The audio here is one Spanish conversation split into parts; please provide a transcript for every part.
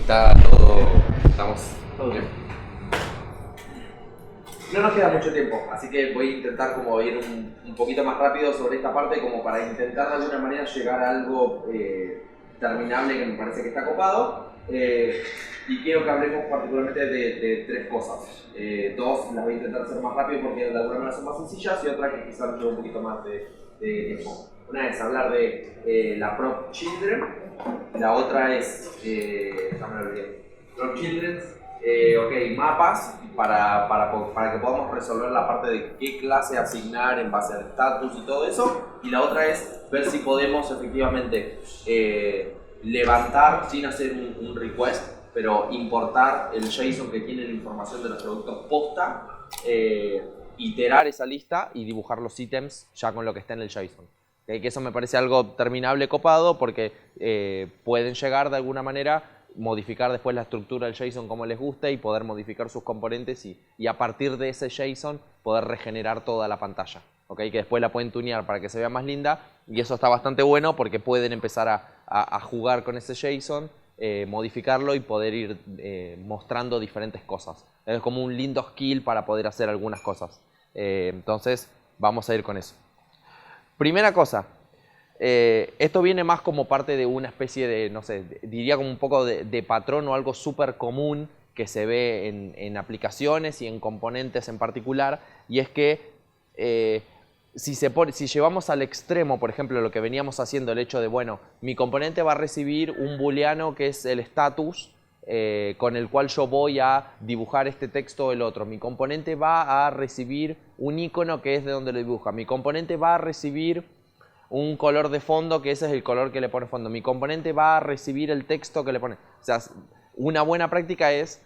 Está todo... Estamos... Todo bien. No nos queda mucho tiempo, así que voy a intentar como ir un poquito más rápido sobre esta parte como para intentar de alguna manera llegar a algo terminable que me parece que está copado. Y quiero que hablemos particularmente de tres cosas. Dos las voy a intentar hacer más rápido porque de alguna manera son más sencillas y otra que quizás lleve un poquito más de tiempo. Una es hablar de la Prop Children, la otra es, ya me olvidé, Prop Children, mapas para que podamos resolver la parte de qué clase asignar en base al estatus y todo eso. Y la otra es ver si podemos efectivamente levantar sin hacer un request, pero importar el JSON que tiene la información de los productos posta, iterar esa lista y dibujar los ítems ya con lo que está en el JSON. Que eso me parece algo terminable, copado, porque pueden llegar de alguna manera, modificar después la estructura del JSON como les guste y poder modificar sus componentes y a partir de ese JSON poder regenerar toda la pantalla. Que después la pueden tunear para que se vea más linda y eso está bastante bueno porque pueden empezar a jugar con ese JSON, modificarlo y poder ir mostrando diferentes cosas. Es como un lindo skill para poder hacer algunas cosas. Entonces vamos a ir con eso. Primera cosa, esto viene más como parte de una especie de, no sé, diría como un poco de patrón o algo súper común que se ve en aplicaciones y en componentes en particular, y es que si llevamos al extremo, por ejemplo, lo que veníamos haciendo, el hecho de, bueno, mi componente va a recibir un booleano que es el status, con el cual yo voy a dibujar este texto o el otro. Mi componente va a recibir un icono que es de donde lo dibuja. Mi componente va a recibir un color de fondo que ese es el color que le pone fondo. Mi componente va a recibir el texto que le pone. O sea, una buena práctica es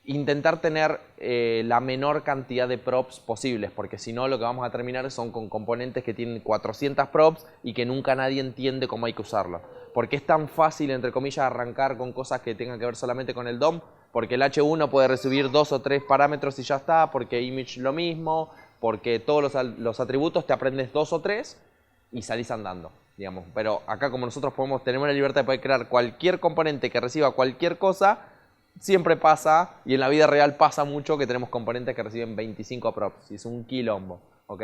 intentar tener la menor cantidad de props posibles, porque si no lo que vamos a terminar son con componentes que tienen 400 props y que nunca nadie entiende cómo hay que usarlo. Porque es tan fácil, entre comillas, arrancar con cosas que tengan que ver solamente con el DOM, porque el H1 puede recibir 2 o 3 parámetros y ya está, porque image lo mismo, porque todos los atributos te aprendes 2 o 3 y salís andando, digamos. Pero acá como nosotros tenemos la libertad de poder crear cualquier componente que reciba cualquier cosa, siempre pasa, y en la vida real pasa mucho, que tenemos componentes que reciben 25 props, y es un quilombo, ¿ok?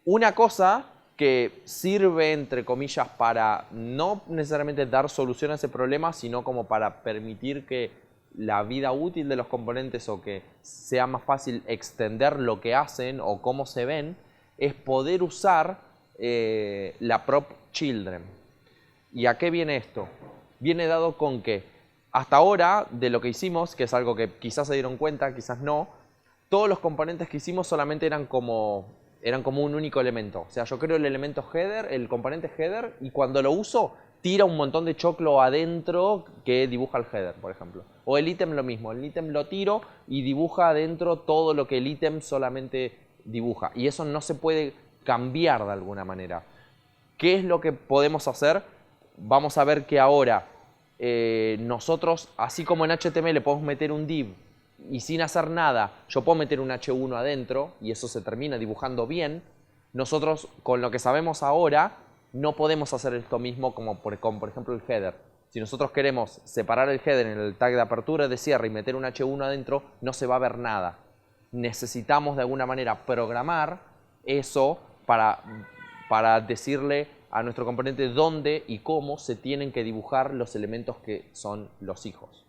Una cosa que sirve, entre comillas, para no necesariamente dar solución a ese problema, sino como para permitir que la vida útil de los componentes o que sea más fácil extender lo que hacen o cómo se ven, es poder usar la prop children. ¿Y a qué viene esto? Viene dado con que hasta ahora, de lo que hicimos, que es algo que quizás se dieron cuenta, quizás no, todos los componentes que hicimos solamente eran como un único elemento. O sea, yo creo el elemento header, el componente header, y cuando lo uso, tira un montón de choclo adentro que dibuja el header, por ejemplo. O el ítem lo mismo, el ítem lo tiro y dibuja adentro todo lo que el ítem solamente dibuja. Y eso no se puede cambiar de alguna manera. ¿Qué es lo que podemos hacer? Vamos a ver que ahora nosotros, así como en HTML podemos meter un div y sin hacer nada, yo puedo meter un H1 adentro y eso se termina dibujando bien. Nosotros, con lo que sabemos ahora, no podemos hacer esto mismo como por ejemplo el header. Si nosotros queremos separar el header en el tag de apertura y de cierre y meter un H1 adentro, no se va a ver nada. Necesitamos de alguna manera programar eso para decirle a nuestro componente dónde y cómo se tienen que dibujar los elementos que son los hijos.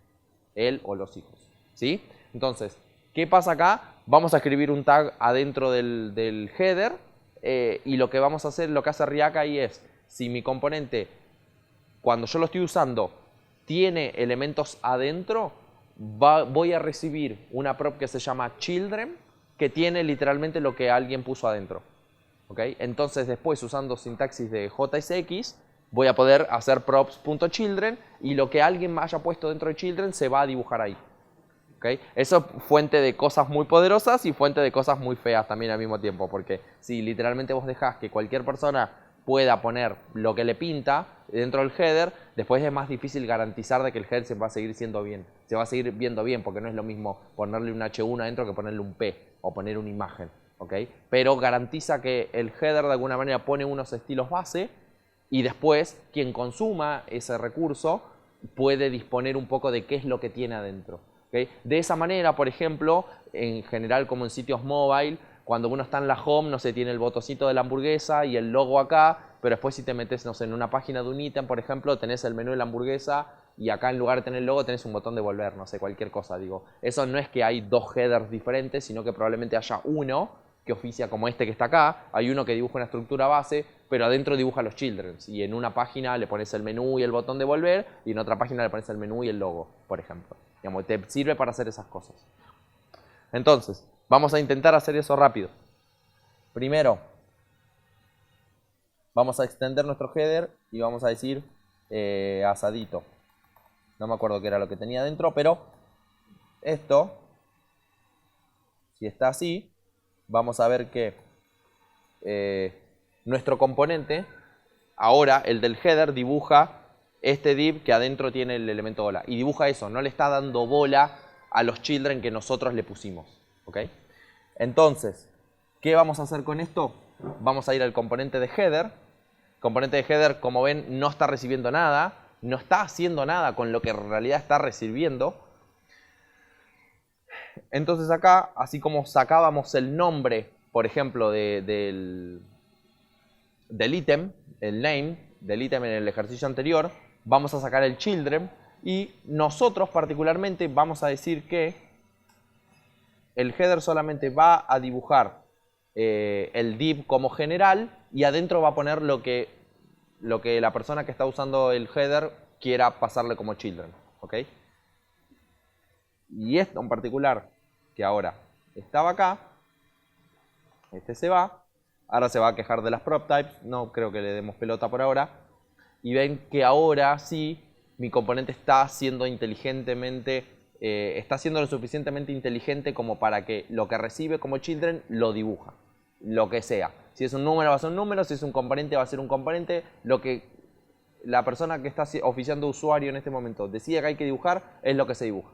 Él o los hijos. ¿Sí? Entonces, ¿qué pasa acá? Vamos a escribir un tag adentro del header y lo que vamos a hacer, lo que hace React ahí es, si mi componente, cuando yo lo estoy usando, tiene elementos adentro, voy a recibir una prop que se llama children, que tiene literalmente lo que alguien puso adentro. ¿Okay? Entonces después, usando sintaxis de JSX, voy a poder hacer props.children y lo que alguien haya puesto dentro de children se va a dibujar ahí. ¿Okay? Eso es fuente de cosas muy poderosas y fuente de cosas muy feas también al mismo tiempo, porque si literalmente vos dejás que cualquier persona pueda poner lo que le pinta dentro del header, después es más difícil garantizar de que el header se va a seguir siendo bien. Se va a seguir viendo bien, porque no es lo mismo ponerle un H1 adentro que ponerle un P o poner una imagen. ¿Okay? Pero garantiza que el header de alguna manera pone unos estilos base y después quien consuma ese recurso puede disponer un poco de qué es lo que tiene adentro. ¿Okay? De esa manera, por ejemplo, en general como en sitios mobile, cuando uno está en la home, no sé, tiene el botoncito de la hamburguesa y el logo acá, pero después si te metes, no sé, en una página de un ítem, por ejemplo, tenés el menú de la hamburguesa y acá en lugar de tener el logo tenés un botón de volver, no sé, cualquier cosa, digo. Eso no es que hay dos headers diferentes, sino que probablemente haya uno que oficia como este que está acá, hay uno que dibuja una estructura base, pero adentro dibuja los childrens, y en una página le pones el menú y el botón de volver, y en otra página le pones el menú y el logo, por ejemplo. Digamos, te sirve para hacer esas cosas. Entonces, vamos a intentar hacer eso rápido. Primero, vamos a extender nuestro header y vamos a decir asadito. No me acuerdo qué era lo que tenía dentro, pero esto, si está así, vamos a ver que nuestro componente, ahora el del header, dibuja este div que adentro tiene el elemento bola. Y dibuja eso, no le está dando bola a los children que nosotros le pusimos. ¿Ok? Entonces, ¿qué vamos a hacer con esto? Vamos a ir al componente de header. El componente de header, como ven, no está recibiendo nada, no está haciendo nada con lo que en realidad está recibiendo. Entonces acá, así como sacábamos el nombre, por ejemplo, del ítem, el name del ítem en el ejercicio anterior, vamos a sacar el children y nosotros particularmente vamos a decir que el header solamente va a dibujar el div como general y adentro va a poner lo que la persona que está usando el header quiera pasarle como children. ¿Ok? Y esto en particular, que ahora estaba acá, este se va. Ahora se va a quejar de las prop types, no creo que le demos pelota por ahora. Y ven que ahora sí, mi componente está siendo inteligentemente, está siendo lo suficientemente inteligente como para que lo que recibe como children lo dibuja, lo que sea. Si es un número va a ser un número, si es un componente va a ser un componente. Lo que la persona que está oficiando usuario en este momento decide que hay que dibujar es lo que se dibuja.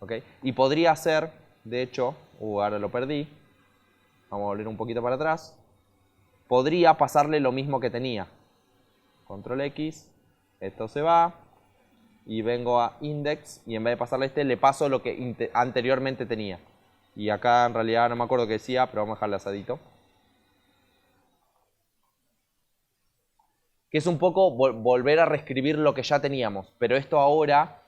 ¿Okay? Y podría ser, de hecho, ahora lo perdí, vamos a volver un poquito para atrás. Podría pasarle lo mismo que tenía. Control X, esto se va, y vengo a index, y en vez de pasarle este, le paso lo que anteriormente tenía. Y acá en realidad no me acuerdo qué decía, pero vamos a dejarle asadito. Que es un poco volver a reescribir lo que ya teníamos. Pero esto ahora,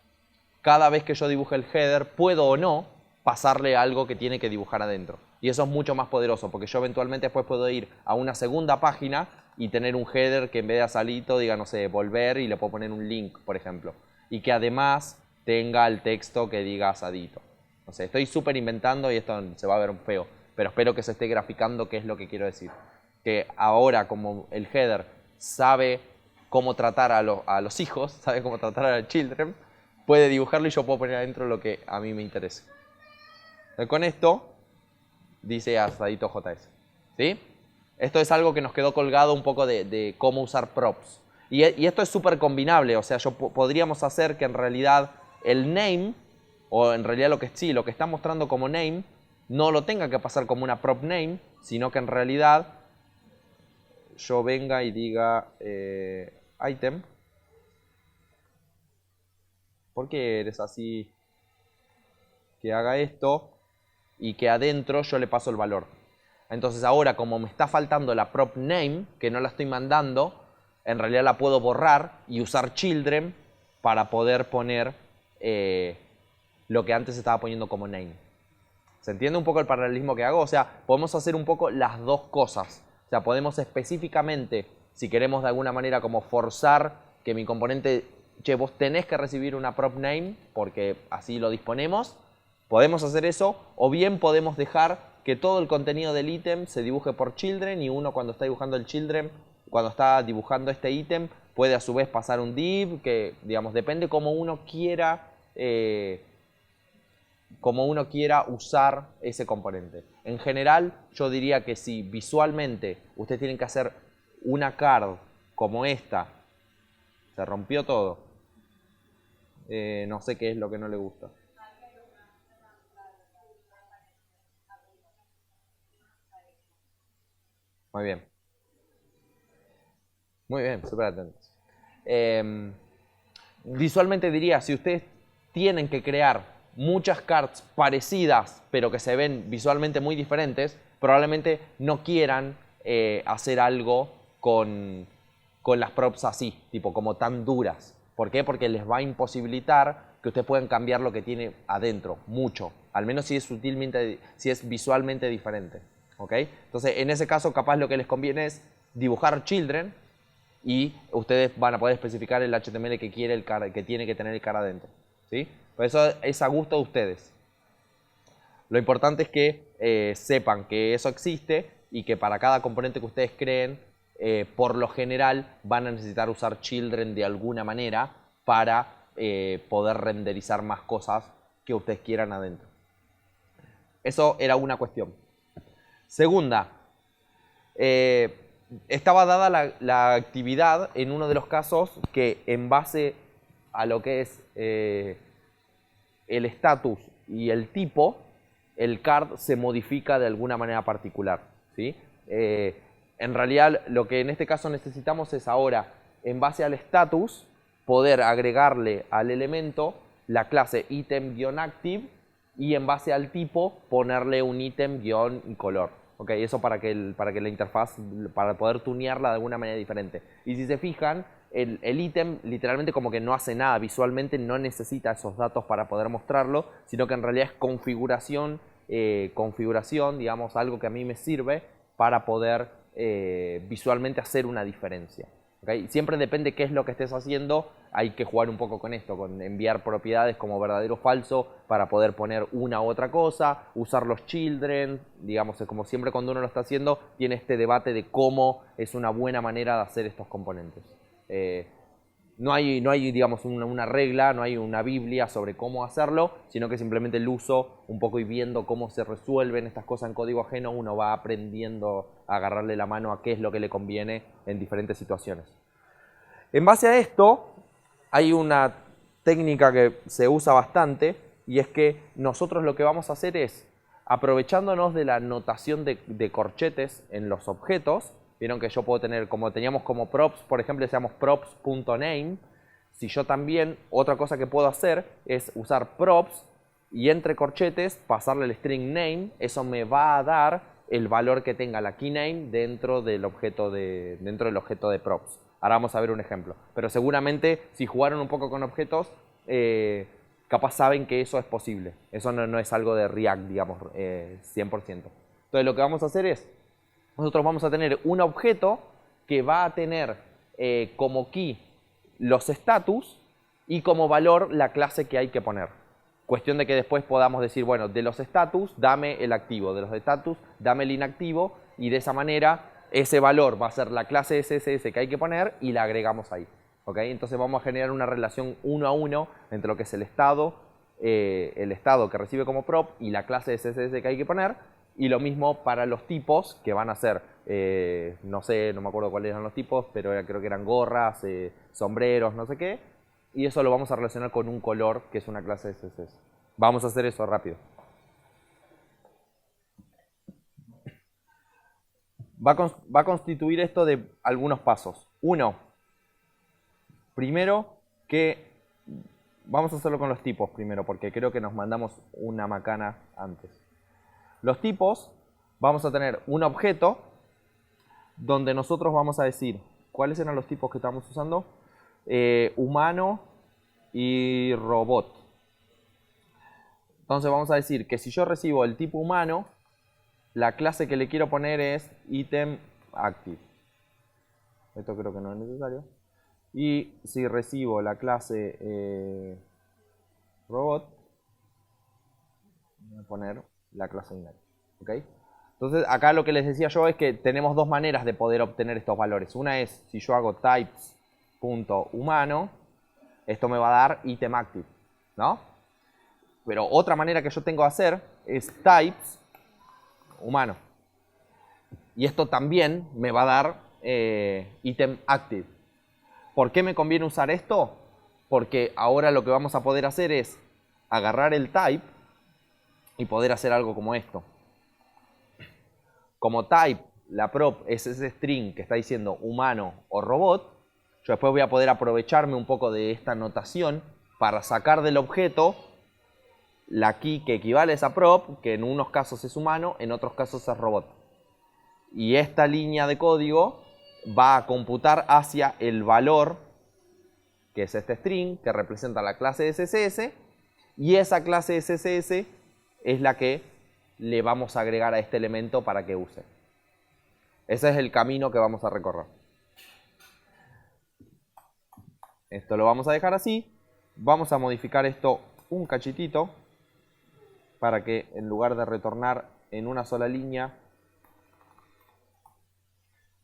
cada vez que yo dibuje el header, puedo o no pasarle algo que tiene que dibujar adentro. Y eso es mucho más poderoso, porque yo eventualmente después puedo ir a una segunda página y tener un header que en vez de asadito diga, no sé, volver, y le puedo poner un link, por ejemplo. Y que además tenga el texto que diga asadito. No sé, estoy súper inventando y esto se va a ver un feo, pero espero que se esté graficando qué es lo que quiero decir. Que ahora, como el header sabe cómo tratar a los hijos, sabe cómo tratar a los children, puede dibujarlo y yo puedo poner adentro lo que a mí me interese. Con esto dice asadito JS. ¿Sí? Esto es algo que nos quedó colgado un poco de cómo usar props. Y esto es súper combinable, o sea, podríamos hacer que en realidad el name, o en realidad lo que está mostrando como name, no lo tenga que pasar como una prop name, sino que en realidad yo venga y diga item. ¿Por qué eres así? Que haga esto y que adentro yo le paso el valor. Entonces ahora, como me está faltando la prop name, que no la estoy mandando, en realidad la puedo borrar y usar children para poder poner lo que antes estaba poniendo como name. ¿Se entiende un poco el paralelismo que hago? O sea, podemos hacer un poco las dos cosas. O sea, podemos específicamente, si queremos de alguna manera como forzar que mi componente, che, vos tenés que recibir una prop name porque así lo disponemos, podemos hacer eso, o bien podemos dejar que todo el contenido del ítem se dibuje por children y uno cuando está dibujando el children, cuando está dibujando este ítem, puede a su vez pasar un div que, digamos, depende cómo uno quiera usar ese componente. En general, yo diría que si visualmente ustedes tienen que hacer una card como esta, se rompió todo, no sé qué es lo que no le gusta. Muy bien. Muy bien, súper atentos. visualmente diría, si ustedes tienen que crear muchas cards parecidas, pero que se ven visualmente muy diferentes, probablemente no quieran hacer algo con las props así, tipo como tan duras. ¿Por qué? Porque les va a imposibilitar que ustedes puedan cambiar lo que tiene adentro, mucho. Al menos si es sutilmente, si es visualmente diferente. ¿Ok? Entonces, en ese caso, capaz lo que les conviene es dibujar children y ustedes van a poder especificar el HTML que quiere que tiene que tener el car adentro. ¿Sí? Por eso es a gusto de ustedes. Lo importante es que sepan que eso existe y que para cada componente que ustedes creen, por lo general van a necesitar usar children de alguna manera para poder renderizar más cosas que ustedes quieran adentro. Eso era una cuestión. Segunda, estaba dada la actividad en uno de los casos que en base a lo que es el status y el tipo, el card se modifica de alguna manera particular. ¿Sí? En realidad lo que en este caso necesitamos es ahora, en base al status, poder agregarle al elemento la clase item-active y en base al tipo ponerle un item-color. Okay, eso para que la interfaz, para poder tunearla de alguna manera diferente. Y si se fijan, el ítem literalmente como que no hace nada visualmente, no necesita esos datos para poder mostrarlo, sino que en realidad es configuración, digamos, algo que a mí me sirve para poder visualmente hacer una diferencia. ¿Okay? Siempre depende qué es lo que estés haciendo, hay que jugar un poco con esto, con enviar propiedades como verdadero o falso para poder poner una u otra cosa, usar los children, digamos, como siempre cuando uno lo está haciendo, tiene este debate de cómo es una buena manera de hacer estos componentes. No hay, digamos, una regla, no hay una Biblia sobre cómo hacerlo, sino que simplemente el uso, un poco y viendo cómo se resuelven estas cosas en código ajeno, uno va aprendiendo a agarrarle la mano a qué es lo que le conviene en diferentes situaciones. En base a esto, hay una técnica que se usa bastante, y es que nosotros lo que vamos a hacer es, aprovechándonos de la notación de corchetes en los objetos, vieron que yo puedo tener, como teníamos como props, por ejemplo, decíamos props.name. Si yo también, otra cosa que puedo hacer es usar props y entre corchetes pasarle el string name. Eso me va a dar el valor que tenga la keyname dentro del objeto de props. Ahora vamos a ver un ejemplo. Pero seguramente si jugaron un poco con objetos, capaz saben que eso es posible. Eso no es algo de React, digamos, 100%. Entonces lo que vamos a hacer es, nosotros vamos a tener un objeto que va a tener como key los status y como valor la clase que hay que poner. Cuestión de que después podamos decir, bueno, de los status dame el activo, de los status dame el inactivo, y de esa manera ese valor va a ser la clase SSS que hay que poner y la agregamos ahí. ¿Okay? Entonces vamos a generar una relación 1 a 1 entre lo que es el estado que recibe como prop y la clase SSS que hay que poner. Y lo mismo para los tipos, que van a ser, no sé, no me acuerdo cuáles eran los tipos, pero creo que eran gorras, sombreros, no sé qué. Y eso lo vamos a relacionar con un color, que es una clase SSS. Vamos a hacer eso rápido. Va a constituir esto de algunos pasos. Uno, primero que vamos a hacerlo con los tipos primero, porque creo que nos mandamos una macana antes. Los tipos, vamos a tener un objeto donde nosotros vamos a decir, ¿cuáles eran los tipos que estamos usando? Humano y robot. Entonces vamos a decir que si yo recibo el tipo humano, la clase que le quiero poner es item-active. Esto creo que no es necesario. Y si recibo la clase robot, voy a poner la clase inactive. ¿Okay? Entonces acá lo que les decía yo es que tenemos dos maneras de poder obtener estos valores. Una es si yo hago types.humano, esto me va a dar itemActive, ¿no? Pero otra manera que yo tengo de hacer es types humano. Y esto también me va a dar itemActive. ¿Por qué me conviene usar esto? Porque ahora lo que vamos a poder hacer es agarrar el type y poder hacer algo como esto. Como type, la prop es ese string que está diciendo humano o robot, yo después voy a poder aprovecharme un poco de esta notación para sacar del objeto la key que equivale a esa prop, que en unos casos es humano, en otros casos es robot. Y esta línea de código va a computar hacia el valor, que es este string, que representa la clase SSS, y esa clase SSS es la que le vamos a agregar a este elemento para que use. Ese es el camino que vamos a recorrer. Esto lo vamos a dejar así. Vamos a modificar esto un cachitito para que en lugar de retornar en una sola línea,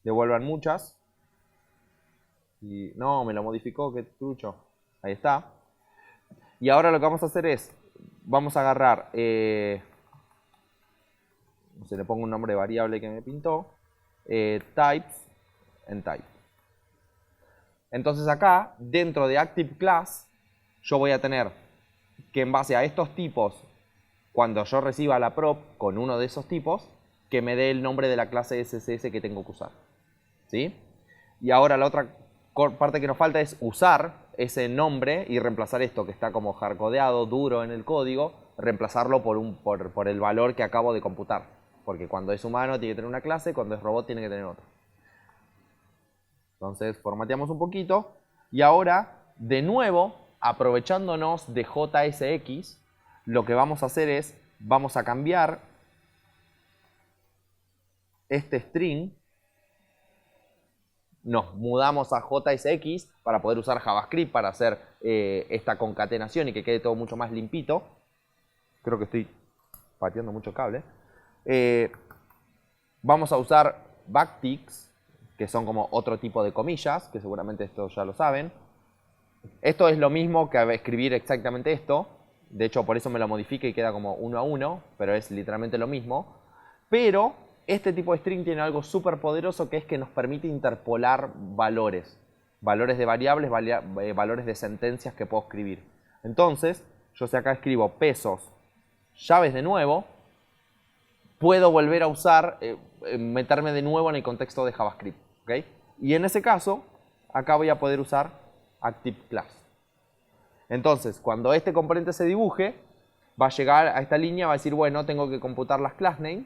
devuelvan muchas. Y no, me lo modificó, qué trucho. Ahí está. Y ahora lo que vamos a hacer es, vamos a agarrar, se le pongo un nombre de variable que me pintó, types en type. Entonces acá, dentro de Active Class, yo voy a tener que en base a estos tipos, cuando yo reciba la prop con uno de esos tipos, que me dé el nombre de la clase SSS que tengo que usar. ¿Sí? Y ahora la otra parte que nos falta es usar ese nombre y reemplazar esto que está como hardcodeado, duro en el código, reemplazarlo por el valor que acabo de computar. Porque cuando es humano tiene que tener una clase, cuando es robot tiene que tener otra. Entonces formateamos un poquito y ahora, de nuevo, aprovechándonos de JSX, lo que vamos a hacer es, vamos a cambiar este string, nos mudamos a JSX para poder usar JavaScript para hacer esta concatenación y que quede todo mucho más limpito. Creo que estoy pateando mucho cable. Vamos a usar backticks, que son como otro tipo de comillas, que seguramente esto ya lo saben. Esto es lo mismo que escribir exactamente esto. De hecho, por eso me lo modifique y queda como 1 a 1, pero es literalmente lo mismo. Pero este tipo de string tiene algo súper poderoso, que es que nos permite interpolar valores. Valores de variables, valores de sentencias que puedo escribir. Entonces, yo si acá escribo pesos, llaves de nuevo, puedo volver a usar, meterme de nuevo en el contexto de JavaScript. ¿Okay? Y en ese caso, acá voy a poder usar Active Class. Entonces, cuando este componente se dibuje, va a llegar a esta línea, va a decir, bueno, tengo que computar las class name.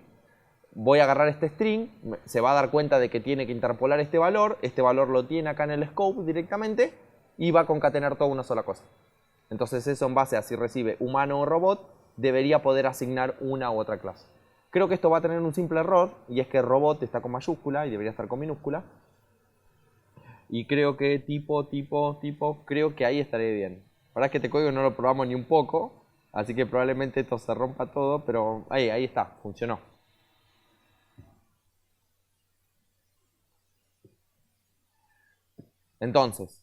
Voy a agarrar este string, se va a dar cuenta de que tiene que interpolar este valor lo tiene acá en el scope directamente y va a concatenar toda una sola cosa. Entonces eso en base a si recibe humano o robot, debería poder asignar una u otra clase. Creo que esto va a tener un simple error y es que robot está con mayúscula y debería estar con minúscula. Y creo que tipo, creo que ahí estaré bien. La verdad es que este código no lo probamos ni un poco, así que probablemente esto se rompa todo, pero ahí está, funcionó. Entonces,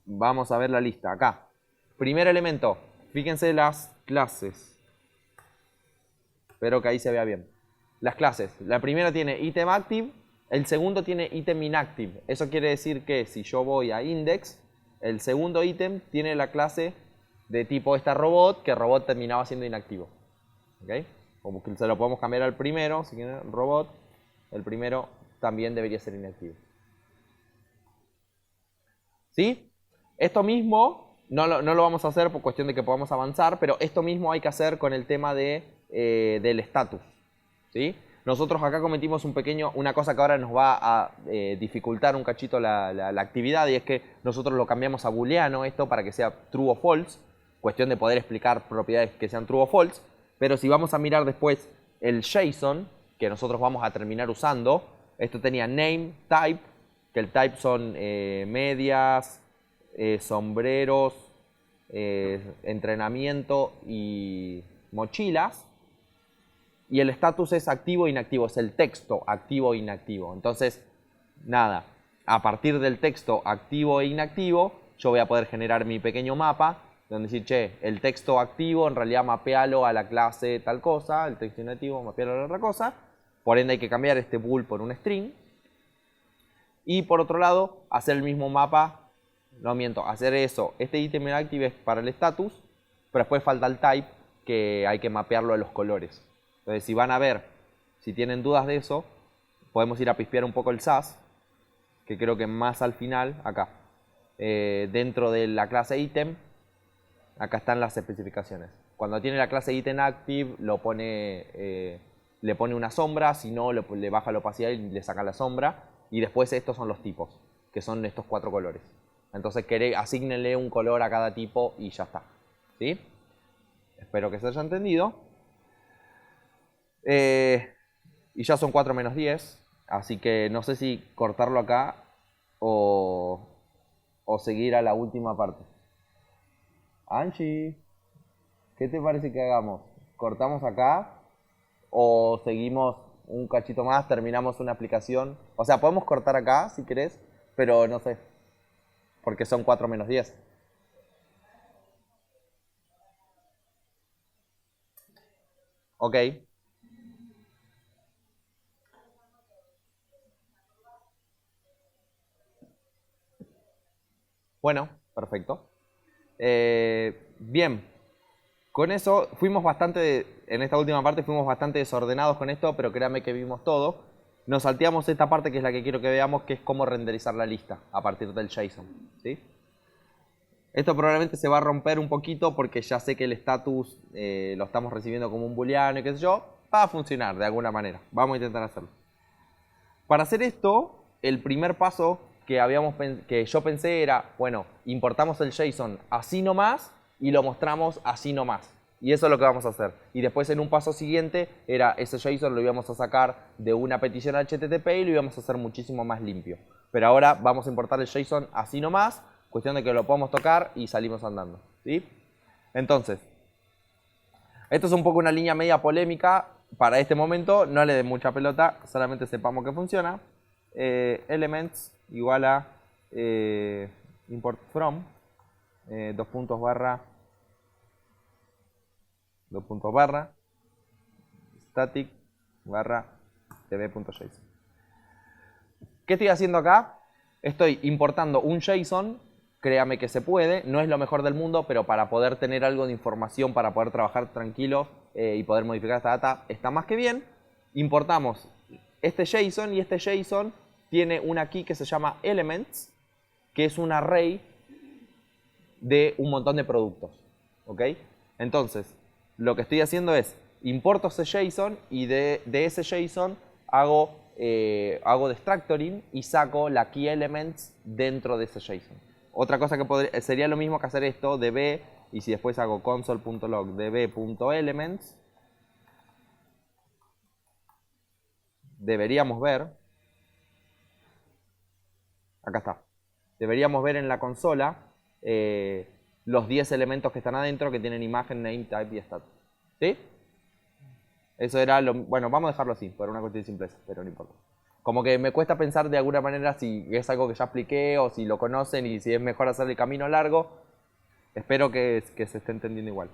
vamos a ver la lista acá. Primer elemento, fíjense las clases. Espero que ahí se vea bien. Las clases. La primera tiene item active, el segundo tiene item inactive. Eso quiere decir que si yo voy a index, el segundo ítem tiene la clase de tipo esta robot, que robot terminaba siendo inactivo. ¿Okay? Como que se lo podemos cambiar al primero, si quieren, robot, el primero también debería ser inactivo. ¿Sí? Esto mismo no lo vamos a hacer por cuestión de que podamos avanzar, pero esto mismo hay que hacer con el tema del status. ¿Sí? Nosotros acá cometimos una cosa que ahora nos va a dificultar un cachito la actividad, y es que nosotros lo cambiamos a booleano esto para que sea true o false, cuestión de poder explicar propiedades que sean true o false, pero si vamos a mirar después el JSON, que nosotros vamos a terminar usando, esto tenía name, type, que el type son medias, sombreros, entrenamiento y mochilas. Y el status es activo e inactivo, es el texto activo e inactivo. Entonces, nada, a partir del texto activo e inactivo, yo voy a poder generar mi pequeño mapa, donde decir, che, el texto activo en realidad mapealo a la clase tal cosa, el texto inactivo mapealo a la otra cosa. Por ende hay que cambiar este bool por un string. Y por otro lado, hacer el mismo mapa, no miento, hacer eso. Este ítem inactive es para el status, pero después falta el type, que hay que mapearlo a los colores. Entonces, si van a ver, si tienen dudas de eso, podemos ir a pispear un poco el SAS, que creo que más al final, acá, dentro de la clase item, acá están las especificaciones. Cuando tiene la clase item active, le pone una sombra, si no, le baja la opacidad y le saca la sombra. Y después estos son los tipos, que son estos 4 colores. Entonces asígnenle un color a cada tipo y ya está. ¿Sí? Espero que se haya entendido. Y ya son 4 menos 10. Así que no sé si cortarlo acá o seguir a la última parte. Angie, ¿qué te parece que hagamos? ¿Cortamos acá o seguimos un cachito más, terminamos una aplicación? O sea, podemos cortar acá si querés, pero no sé, porque son 4 menos 10. Ok. Bueno, perfecto. Bien, con eso en esta última parte fuimos bastante desordenados con esto, pero créanme que vimos todo. Nos salteamos esta parte que es la que quiero que veamos, que es cómo renderizar la lista a partir del JSON. ¿Sí? Esto probablemente se va a romper un poquito porque ya sé que el status lo estamos recibiendo como un booleano y qué sé yo. Va a funcionar de alguna manera. Vamos a intentar hacerlo. Para hacer esto, el primer paso que yo pensé era, bueno, importamos el JSON así nomás y lo mostramos así nomás. Y eso es lo que vamos a hacer. Y después en un paso siguiente era ese JSON lo íbamos a sacar de una petición HTTP y lo íbamos a hacer muchísimo más limpio. Pero ahora vamos a importar el JSON así nomás, cuestión de que lo podemos tocar y salimos andando. ¿Sí? Entonces, esto es un poco una línea media polémica. Para este momento no le den mucha pelota, solamente sepamos que funciona. Elements igual a import from, dos puntos barra, static barra tv.json. ¿Qué estoy haciendo acá? Estoy importando un JSON. Créame que se puede, no es lo mejor del mundo, pero para poder tener algo de información, para poder trabajar tranquilos y poder modificar esta data, está más que bien. Importamos este JSON y este JSON tiene una key que se llama elements, que es un array de un montón de productos. ¿Ok? Entonces, lo que estoy haciendo es, importo ese JSON y de ese JSON hago destructoring y saco la key elements dentro de ese JSON. Otra cosa que sería lo mismo que hacer esto, db, y si después hago console.log db.elements, deberíamos ver, acá está, deberíamos ver en la consola los 10 elementos que están adentro que tienen imagen, name, type y status. ¿Sí? Eso era bueno, vamos a dejarlo así, por una cuestión de simpleza, pero no importa. Como que me cuesta pensar de alguna manera si es algo que ya expliqué o si lo conocen y si es mejor hacer el camino largo. Espero que se esté entendiendo igual.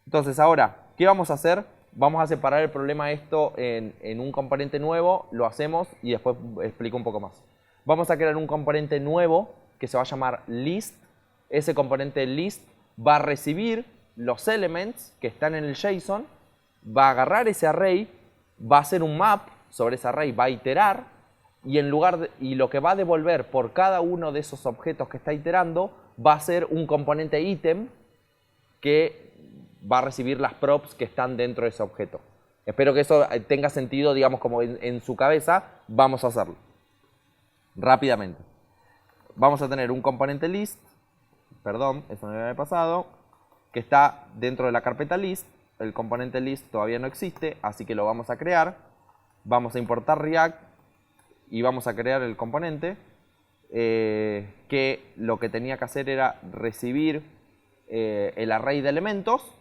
Entonces ahora, ¿qué vamos a hacer? Vamos a separar el problema esto en un componente nuevo, lo hacemos y después explico un poco más. Vamos a crear un componente nuevo que se va a llamar list. Ese componente list va a recibir los elements que están en el JSON, va a agarrar ese array, va a hacer un map sobre ese array, va a iterar y lo que va a devolver por cada uno de esos objetos que está iterando va a ser un componente ítem que va a recibir las props que están dentro de ese objeto. Espero que eso tenga sentido, digamos, como en su cabeza. Vamos a hacerlo rápidamente. Vamos a tener un componente list, perdón, eso no me había pasado, que está dentro de la carpeta list. El componente list todavía no existe, así que lo vamos a crear. Vamos a importar React y vamos a crear el componente que lo que tenía que hacer era recibir el array de elementos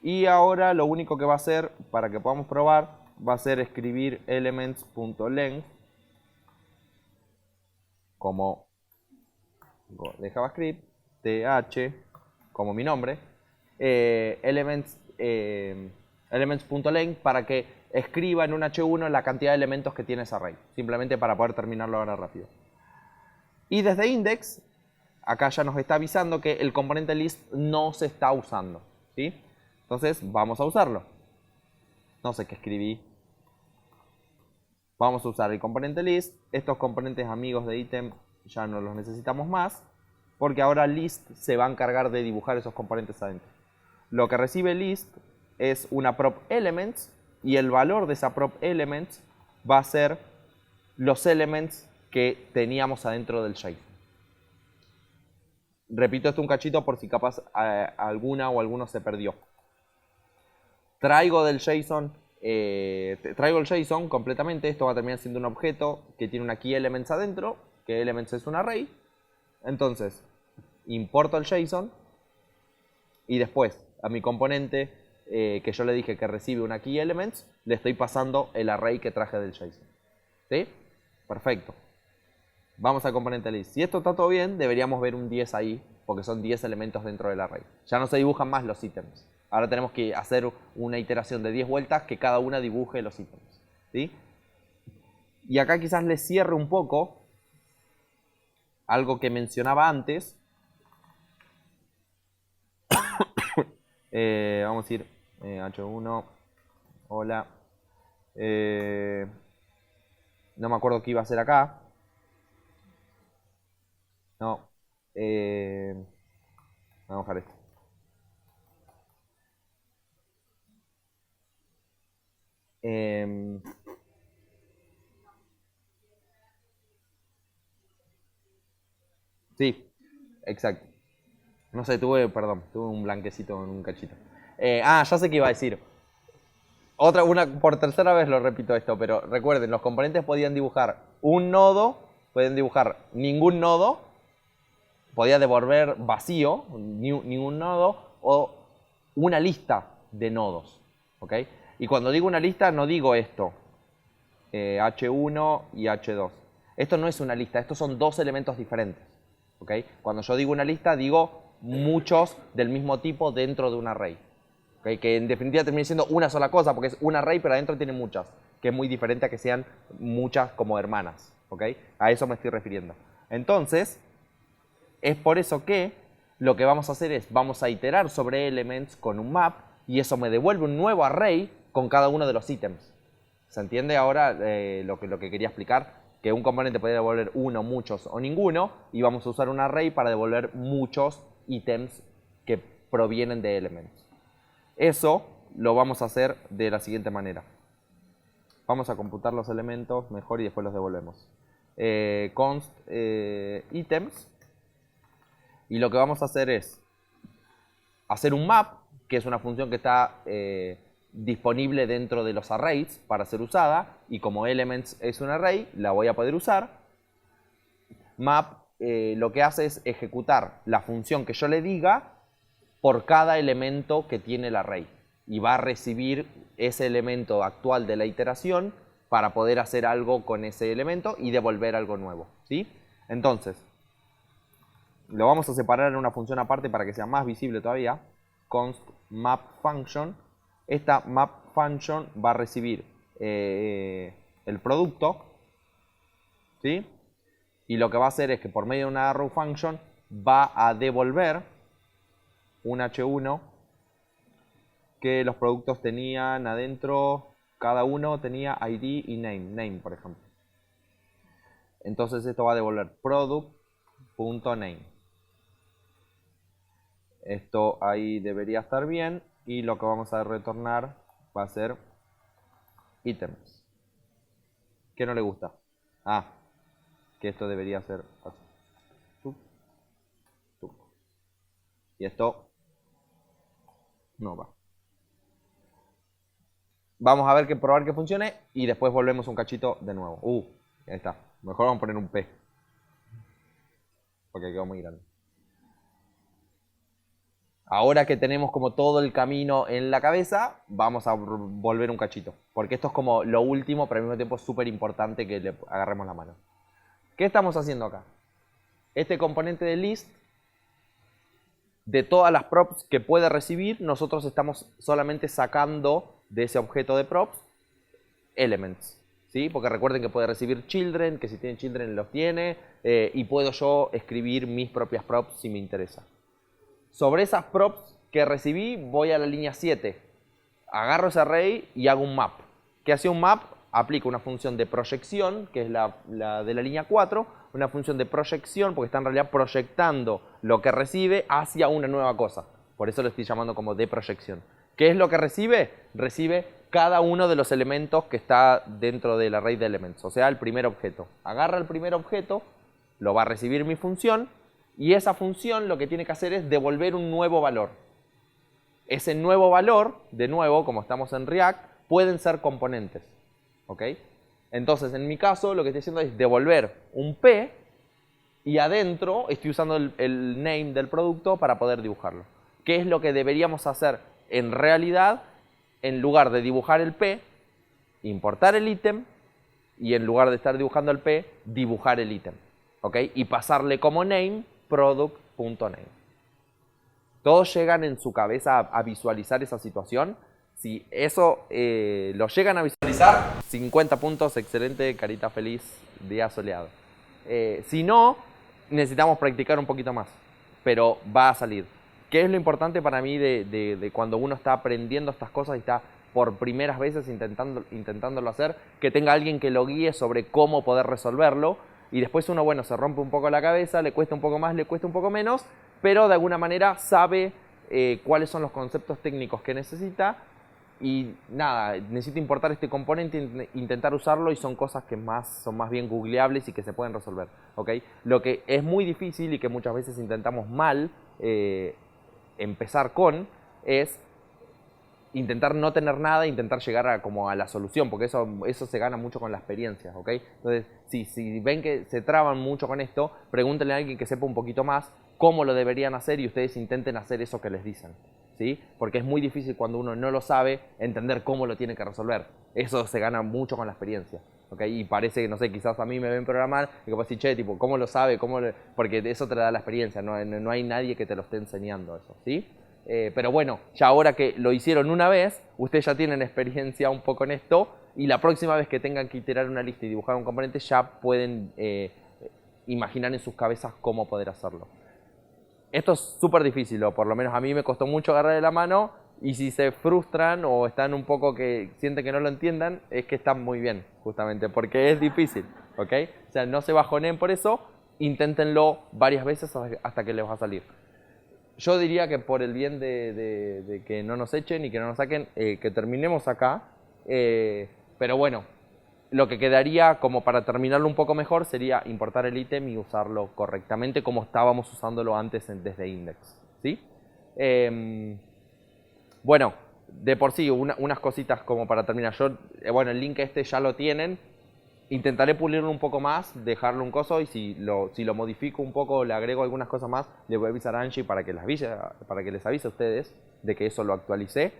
y ahora lo único que va a hacer para que podamos probar va a ser escribir elements.length como de JavaScript, th como mi nombre, elements.length para que escriba en un h1 la cantidad de elementos que tiene ese array, simplemente para poder terminarlo ahora rápido. Y desde index, acá ya nos está avisando que el componente list no se está usando, ¿sí? Entonces vamos a usarlo. No sé qué escribí. Vamos a usar el componente list. Estos componentes amigos de ítem ya no los necesitamos más, porque ahora list se va a encargar de dibujar esos componentes adentro. Lo que recibe list es una prop elements, y el valor de esa prop elements va a ser los elements que teníamos adentro del JSON. Repito esto un cachito por si capaz alguna o alguno se perdió. Traigo del JSON, traigo el JSON completamente. Esto va a terminar siendo un objeto que tiene una key elements adentro, que elements es un array. Entonces, importo el JSON y después a mi componente que yo le dije que recibe una key elements, le estoy pasando el array que traje del JSON. ¿Sí? Perfecto. Vamos al componente list. Si esto está todo bien, deberíamos ver un 10 ahí, porque son 10 elementos dentro del array. Ya no se dibujan más los ítems. Ahora tenemos que hacer una iteración de 10 vueltas que cada una dibuje los ítems. ¿Sí? Y acá quizás les cierre un poco algo que mencionaba antes. Vamos a ir H1. Hola. No me acuerdo qué iba a hacer acá. No. Vamos a dejar esto. Sí, exacto. No sé, perdón, tuve un blanquecito en un cachito. Ya sé qué iba a decir. Por tercera vez lo repito esto, pero recuerden, los componentes podían dibujar un nodo, pueden dibujar ningún nodo, podía devolver vacío, ningún nodo, o una lista de nodos. ¿Ok? Y cuando digo una lista, no digo esto, H1 y H2. Esto no es una lista, estos son dos elementos diferentes. ¿Ok? Cuando yo digo una lista, digo muchos del mismo tipo dentro de un array. ¿Ok? Que en definitiva termina siendo una sola cosa, porque es un array, pero adentro tiene muchas, que es muy diferente a que sean muchas como hermanas. ¿Ok? A eso me estoy refiriendo. Entonces, es por eso que lo que vamos a hacer es, vamos a iterar sobre elements con un map, y eso me devuelve un nuevo array con cada uno de los ítems. ¿Se entiende ahora lo que quería explicar? Que un componente puede devolver uno, muchos o ninguno, y vamos a usar un array para devolver muchos ítems que provienen de elements. Eso lo vamos a hacer de la siguiente manera. Vamos a computar los elementos mejor y después los devolvemos. Const items. Y lo que vamos a hacer es hacer un map, que es una función que está disponible dentro de los arrays para ser usada, y como elements es un array, la voy a poder usar. Map lo que hace es ejecutar la función que yo le diga por cada elemento que tiene el array, y va a recibir ese elemento actual de la iteración para poder hacer algo con ese elemento y devolver algo nuevo. ¿Sí? Entonces, lo vamos a separar en una función aparte para que sea más visible todavía. Const map function. Esta map function va a recibir el producto, ¿sí? Y lo que va a hacer es que por medio de una arrow function va a devolver un H1 que los productos tenían adentro, cada uno tenía ID y name, por ejemplo. Entonces esto va a devolver product.name. Esto ahí debería estar bien, y lo que vamos a retornar va a ser items. ¿Qué no le gusta? Que esto debería ser así. Y esto no va. Vamos a ver probar que funcione y después volvemos un cachito de nuevo. Ahí está. Mejor vamos a poner un P, porque quedó muy grande. Ahora que tenemos como todo el camino en la cabeza, vamos a volver un cachito, porque esto es como lo último, pero al mismo tiempo es súper importante que le agarremos la mano. ¿Qué estamos haciendo acá? Este componente de list, de todas las props que puede recibir, nosotros estamos solamente sacando de ese objeto de props elements, ¿sí? Porque recuerden que puede recibir children, que si tiene children los tiene, y puedo yo escribir mis propias props si me interesa. Sobre esas props que recibí, voy a la línea 7. Agarro ese array y hago un map. ¿Qué hace un map? aplica una función de proyección, que es la de la línea 4, una función de proyección porque está en realidad proyectando lo que recibe hacia una nueva cosa. Por eso lo estoy llamando como de proyección. ¿Qué es lo que recibe? Recibe cada uno de los elementos que está dentro del array de elementos, o sea, el primer objeto. Agarra el primer objeto, lo va a recibir mi función, y esa función lo que tiene que hacer es devolver un nuevo valor. Ese nuevo valor, de nuevo, como estamos en React, pueden ser componentes. ¿Ok? Entonces, en mi caso, lo que estoy haciendo es devolver un P y adentro estoy usando el name del producto para poder dibujarlo. ¿Qué es lo que deberíamos hacer en realidad? En lugar de dibujar el P, importar el ítem y en lugar de estar dibujando el P, dibujar el ítem. ¿Ok? Y pasarle como name product.name. ¿Todos llegan en su cabeza a visualizar esa situación? Si eso lo llegan a visualizar, 50 puntos, excelente, carita feliz, día soleado. Si no, necesitamos practicar un poquito más, pero va a salir. ¿Qué es lo importante para mí de cuando uno está aprendiendo estas cosas y está por primeras veces intentándolo hacer? Que tenga alguien que lo guíe sobre cómo poder resolverlo y después uno, bueno, se rompe un poco la cabeza, le cuesta un poco más, le cuesta un poco menos, pero de alguna manera sabe cuáles son los conceptos técnicos que necesita y nada, necesito importar este componente, intentar usarlo y son cosas que son más bien googleables y que se pueden resolver. ¿Okay? Lo que es muy difícil y que muchas veces intentamos mal empezar con es intentar no tener nada e intentar llegar a la solución, porque eso se gana mucho con la experiencia, ¿ok? Entonces, si ven que se traban mucho con esto, pregúntenle a alguien que sepa un poquito más cómo lo deberían hacer y ustedes intenten hacer eso que les dicen, ¿sí? Porque es muy difícil cuando uno no lo sabe entender cómo lo tiene que resolver. Eso se gana mucho con la experiencia, ¿ok? Y parece que, no sé, quizás a mí me ven programar y como decir, che, tipo, ¿cómo lo sabe? Porque eso te da la experiencia, no hay nadie que te lo esté enseñando eso, ¿sí? Pero bueno, ya ahora que lo hicieron una vez, ustedes ya tienen experiencia un poco en esto y la próxima vez que tengan que iterar una lista y dibujar un componente ya pueden imaginar en sus cabezas cómo poder hacerlo. Esto es súper difícil, o por lo menos a mí me costó mucho agarrarle la mano y si se frustran o están un poco que sienten que no lo entiendan, es que están muy bien, justamente, porque es difícil, ¿ok? O sea, no se bajoneen por eso, inténtenlo varias veces hasta que les va a salir. Yo diría que por el bien de que no nos echen y que no nos saquen, que terminemos acá. Pero bueno, lo que quedaría como para terminarlo un poco mejor sería importar el ítem y usarlo correctamente como estábamos usándolo antes desde index. ¿Sí? Bueno, de por sí, unas cositas como para terminar. Bueno, el link este ya lo tienen. Intentaré pulirlo un poco más, dejarlo un coso y si lo modifico un poco, le agrego algunas cosas más, le voy a avisar a Angie para que les avise a ustedes de que eso lo actualicé.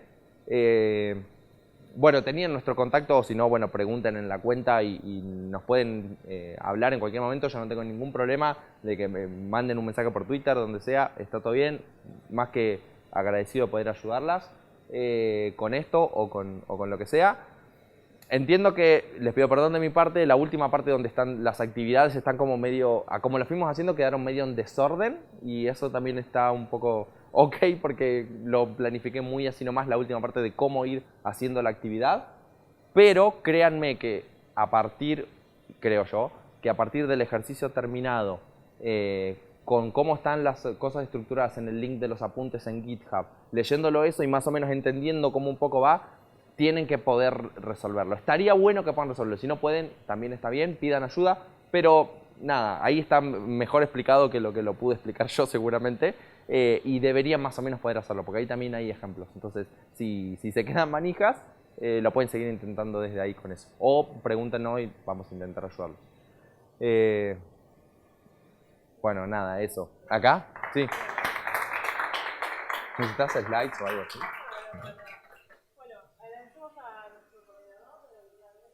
Bueno, tenían nuestro contacto o si no, bueno, pregunten en la cuenta y nos pueden hablar en cualquier momento. Yo no tengo ningún problema de que me manden un mensaje por Twitter, donde sea, está todo bien. Más que agradecido de poder ayudarlas con esto o con lo que sea. Entiendo que, les pido perdón de mi parte, la última parte donde están las actividades están como medio, a como lo fuimos haciendo, quedaron medio en desorden y eso también está un poco ok porque lo planifiqué muy así nomás la última parte de cómo ir haciendo la actividad, pero créanme que creo yo, que a partir del ejercicio terminado, con cómo están las cosas estructuradas en el link de los apuntes en GitHub, leyéndolo eso y más o menos entendiendo cómo un poco va, tienen que poder resolverlo. Estaría bueno que puedan resolverlo. Si no pueden, también está bien, pidan ayuda. Pero nada, ahí está mejor explicado que lo pude explicar yo seguramente. Y deberían más o menos poder hacerlo, porque ahí también hay ejemplos. Entonces, si se quedan manijas, lo pueden seguir intentando desde ahí con eso. O pregúntenos y vamos a intentar ayudarlos. Bueno, nada, eso. ¿Acá? Sí. ¿Necesitas slides o algo así?